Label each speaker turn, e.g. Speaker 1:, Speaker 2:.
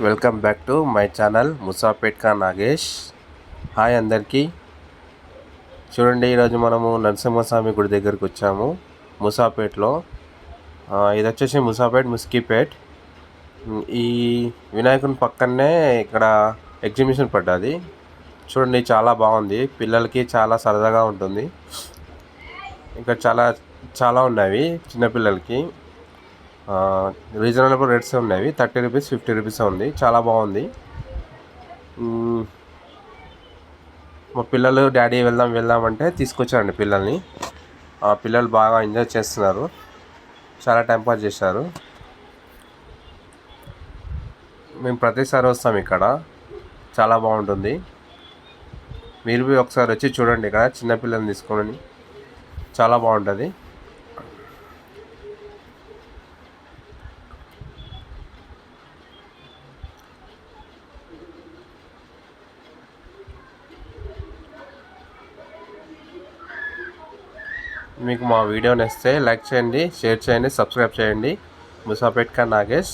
Speaker 1: Welcome back to my channel Moosapet కా Nagesh. Hi అందరికీ. చూడండి, ఈరోజు మనము నరసింహస్వామి గుడి దగ్గరికి వచ్చాము ముసాపేట్లో. ఇది వచ్చేసి ముసాపేట్ ముస్కీపేట్. ఈ వినాయకుని పక్కనే ఇక్కడ ఎగ్జిబిషన్ పడ్డది. చూడండి, చాలా బాగుంది. పిల్లలకి చాలా సరదాగా ఉంటుంది. ఇక్కడ చాలా చాలా ఉన్నవి చిన్నపిల్లలకి. రీజనబుల్ రేట్స్ ఉన్నాయి. 30 రూపీస్ 50 రూపీస్ ఉంది. చాలా బాగుంది. మా పిల్లలు డాడీ వెళ్దాం అంటే తీసుకొచ్చారండి పిల్లల్ని. పిల్లలు బాగా ఎంజాయ్ చేస్తున్నారు. చాలా టైంపాస్ చేశారు. మేము ప్రతిసారి వస్తాం ఇక్కడ. చాలా బాగుంటుంది. మీరు ఒకసారి వచ్చి చూడండి. ఇక్కడ చిన్నపిల్లల్ని తీసుకొని చాలా బాగుంటుంది. మీకు మా వీడియో నచ్చితే లైక్ చేయండి, షేర్ చేయండి, సబ్స్క్రైబ్ చేయండి. ముసాపేట్ కా నాగేష్.